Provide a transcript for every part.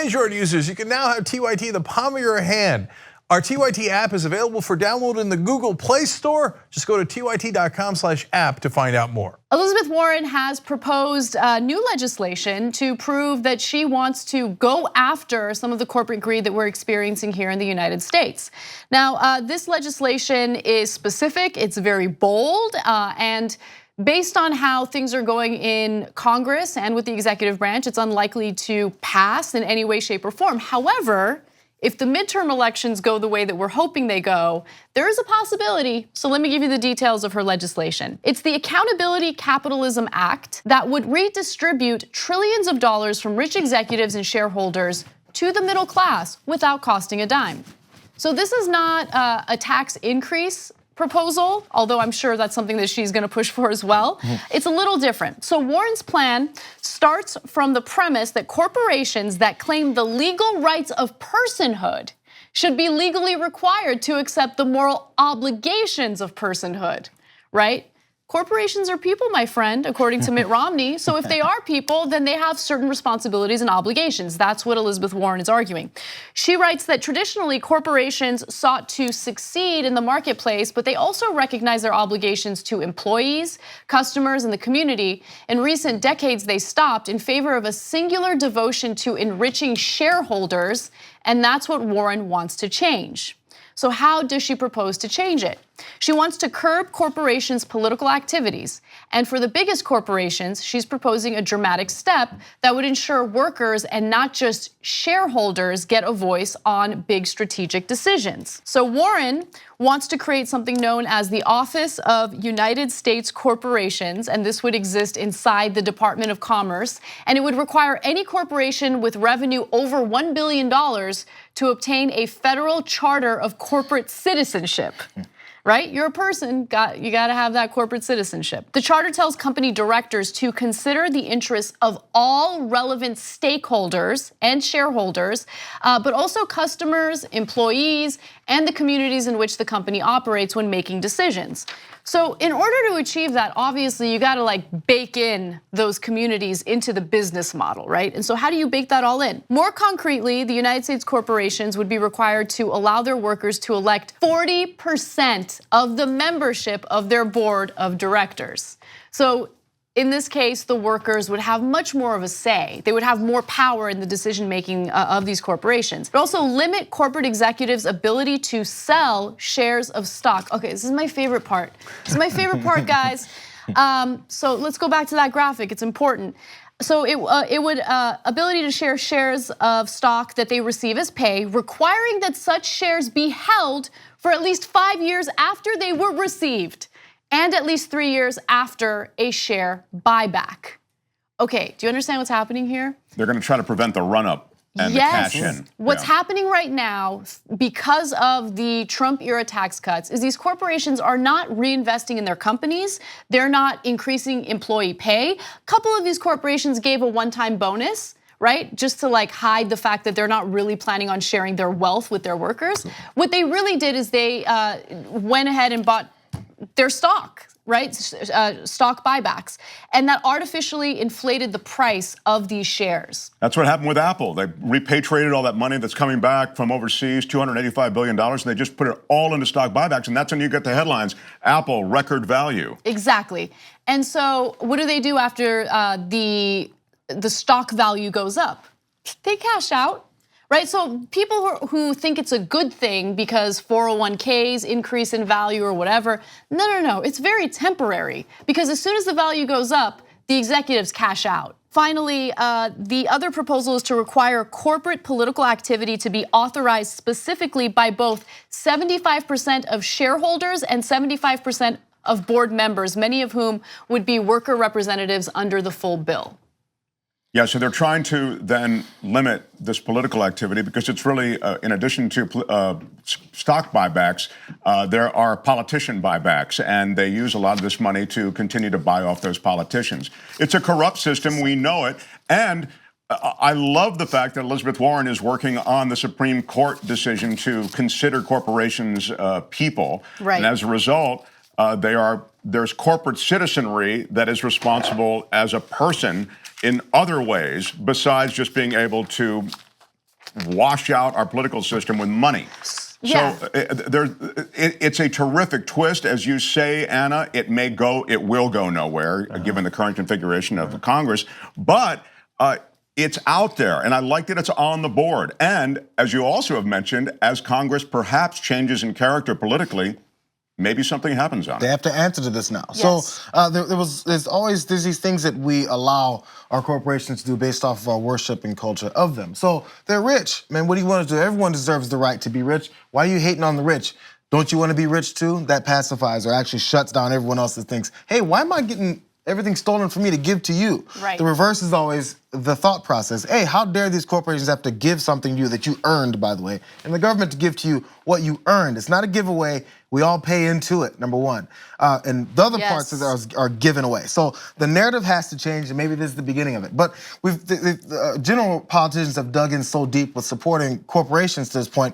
Android users, you can now have TYT in the palm of your hand. Our TYT app is available for download in the Google Play Store. Just go to tyt.com/app to find out more. Elizabeth Warren has proposed new legislation to prove that she wants to go after some of the corporate greed that we're experiencing here in the United States. Now, this legislation is specific, it's very bold, and based on how things are going in Congress and with the executive branch, it's unlikely to pass in any way, shape, or form. However, if the midterm elections go the way that we're hoping they go, there is a possibility. So let me give you the details of her legislation. It's the Accountable Capitalism Act that would redistribute trillions of dollars from rich executives and shareholders to the middle class without costing a dime. So this is not a tax increase proposal, although I'm sure that's something that she's gonna push for as well. It's a little different. So Warren's plan starts from the premise that corporations that claim the legal rights of personhood should be legally required to accept the moral obligations of personhood, right? Corporations are people, my friend, according to Mitt Romney. So if they are people, then they have certain responsibilities and obligations. That's what Elizabeth Warren is arguing. She writes that traditionally corporations sought to succeed in the marketplace, but they also recognize their obligations to employees, customers, and the community. In recent decades, they stopped in favor of a singular devotion to enriching shareholders, and that's what Warren wants to change. So how does she propose to change it? She wants to curb corporations' political activities. And for the biggest corporations, she's proposing a dramatic step that would ensure workers and not just shareholders get a voice on big strategic decisions. So Warren wants to create something known as the Office of United States Corporations, and this would exist inside the Department of Commerce, and it would require any corporation with revenue over $1 billion to obtain a federal charter of corporate citizenship. Right? You're a person, you gotta have that corporate citizenship. The charter tells company directors to consider the interests of all relevant stakeholders and shareholders, but also customers, employees, and the communities in which the company operates when making decisions. So in order to achieve that, obviously you gotta bake in those communities into the business model, right? And so how do you bake that all in? More concretely, the United States corporations would be required to allow their workers to elect 40% of the membership of their board of directors. So in this case, the workers would have much more of a say. They would have more power in the decision making of these corporations. But also limit corporate executives' ability to sell shares of stock. Okay, this is my favorite part. This is my favorite part, guys. So let's go back to that graphic, it's important. So it would ability to share shares of stock that they receive as pay, requiring that such shares be held for at least 5 years after they were received, and at least 3 years after a share buyback. Okay, do you understand what's happening here? They're gonna try to prevent the run-up and the cash in. What's happening right now because of the Trump era tax cuts is these corporations are not reinvesting in their companies. They're not increasing employee pay. A couple of these corporations gave a one-time bonus, right? Just to hide the fact that they're not really planning on sharing their wealth with their workers. What they really did is they went ahead and bought their stock, right? Stock buybacks. And that artificially inflated the price of these shares. That's what happened with Apple. They repatriated all that money that's coming back from overseas, $285 billion, and they just put it all into stock buybacks, and that's when you get the headlines, Apple record value. Exactly. And so what do they do after the stock value goes up? They cash out. Right, so people who think it's a good thing because 401ks increase in value or whatever, no, it's very temporary because as soon as the value goes up, the executives cash out. Finally, the other proposal is to require corporate political activity to be authorized specifically by both 75% of shareholders and 75% of board members, many of whom would be worker representatives under the full bill. Yeah, so they're trying to then limit this political activity because it's really, in addition to stock buybacks, there are politician buybacks, and they use a lot of this money to continue to buy off those politicians. It's a corrupt system, we know it, and I love the fact that Elizabeth Warren is working on the Supreme Court decision to consider corporations people, right. And as a result, there's corporate citizenry that is responsible as a person in other ways besides just being able to wash out our political system with money. Yeah. So it's a terrific twist, as you say, Anna. It will go nowhere, given the current configuration of the Congress. But it's out there, and I like that it's on the board. And as you also have mentioned, as Congress perhaps changes in character politically, maybe something happens on it. They have to answer to this now. Yes. So there's these things that we allow our corporations to do based off of our worship and culture of them. So they're rich. Man, what do you want to do? Everyone deserves the right to be rich. Why are you hating on the rich? Don't you want to be rich too? That pacifies or actually shuts down everyone else that thinks, hey, why am I getting everything stolen from me to give to you? Right. The reverse is always the thought process. Hey, how dare these corporations have to give something to you that you earned, by the way, and the government to give to you what you earned. It's not a giveaway. We all pay into it, number one. And the other parts are given away. So the narrative has to change, and maybe this is the beginning of it. But general politicians have dug in so deep with supporting corporations to this point.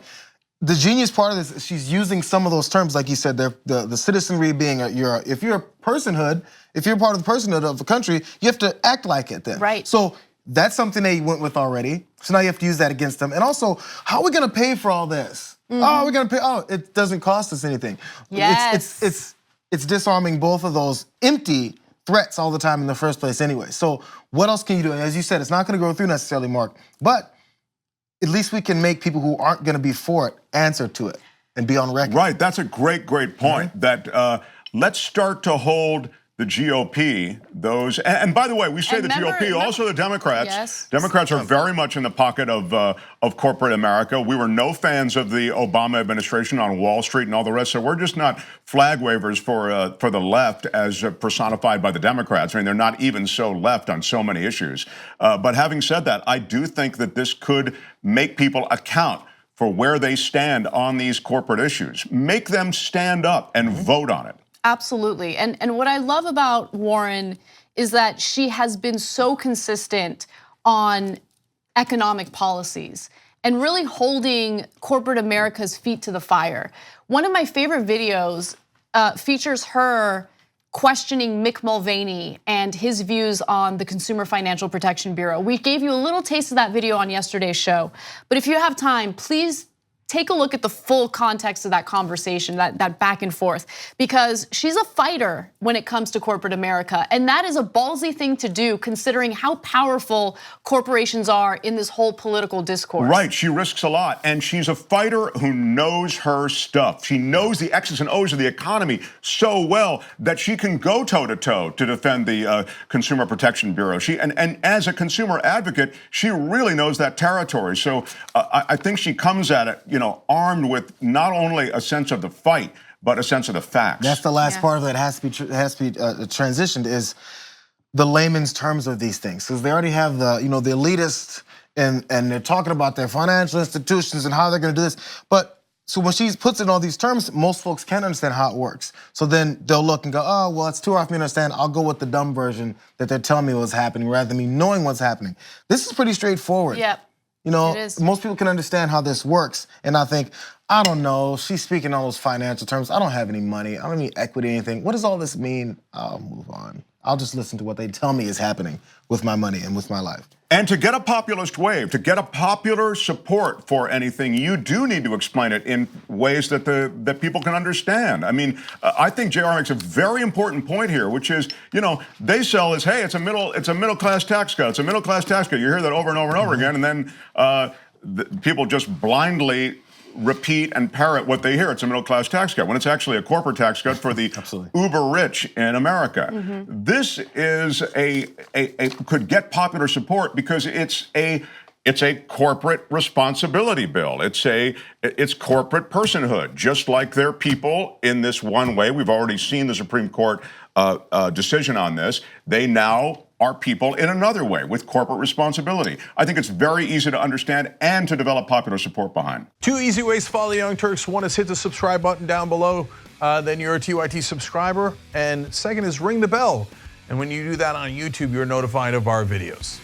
The genius part of this, she's using some of those terms, like you said, the citizenry being if you're a personhood, if you're part of the personhood of the country, you have to act like it then. Right. So that's something they went with already. So now you have to use that against them. And also, how are we gonna pay for all this? Oh, we're gonna pay, it doesn't cost us anything. Yes. It's disarming both of those empty threats all the time in the first place anyway. So what else can you do? And as you said, it's not gonna go through necessarily, Mark, but at least we can make people who aren't gonna be for it answer to it and be on record. Right, that's a great point. That let's start to hold the GOP, those, and by the way, we say the GOP, also the Democrats. Yes. Democrats are very much in the pocket of corporate America. We were no fans of the Obama administration on Wall Street and all the rest, so we're just not flag wavers for the left as personified by the Democrats. I mean, they're not even so left on so many issues. But having said that, I do think that this could make people account for where they stand on these corporate issues. Make them stand up and vote on it. Absolutely. And what I love about Warren is that she has been so consistent on economic policies and really holding corporate America's feet to the fire. One of my favorite videos features her questioning Mick Mulvaney and his views on the Consumer Financial Protection Bureau. We gave you a little taste of that video on yesterday's show, but if you have time, please take a look at the full context of that conversation, that back and forth, because she's a fighter when it comes to corporate America. And that is a ballsy thing to do considering how powerful corporations are in this whole political discourse. Right, she risks a lot. And she's a fighter who knows her stuff. She knows the X's and O's of the economy so well that she can go toe-to-toe to defend the Consumer Protection Bureau. And as a consumer advocate, she really knows that territory. So I think she comes at it, armed with not only a sense of the fight, but a sense of the facts. That's the last part of it. Has to be transitioned is the layman's terms of these things, because they already have the the elitist and they're talking about their financial institutions and how they're going to do this. But so when she puts it in all these terms, most folks can't understand how it works. So then they'll look and go, oh, well, it's too hard for me to understand. I'll go with the dumb version that they're telling me what's happening rather than me knowing what's happening. This is pretty straightforward. Yep. Most people can understand how this works, and I think, I don't know, she's speaking all those financial terms. I don't have any money. I don't need equity or anything. What does all this mean? I'll move on. I'll just listen to what they tell me is happening with my money and with my life. And to get a populist wave, to get a popular support for anything, you do need to explain it in ways that people can understand. I mean, I think JR makes a very important point here, which is, they sell as, hey, it's a middle class tax cut. It's a middle class tax cut. You hear that over and over and over again, and then people just blindly repeat and parrot what they hear. It's a middle class tax cut when it's actually a corporate tax cut for the uber rich in America. This is could get popular support because it's a corporate responsibility bill. It's corporate personhood, just like they're people in this one way. We've already seen the Supreme Court decision on this. They now are people in another way with corporate responsibility. I think it's very easy to understand and to develop popular support behind. 2 easy ways to follow the Young Turks. One is hit the subscribe button down below, then you're a TYT subscriber. And second is ring the bell. And when you do that on YouTube, you're notified of our videos.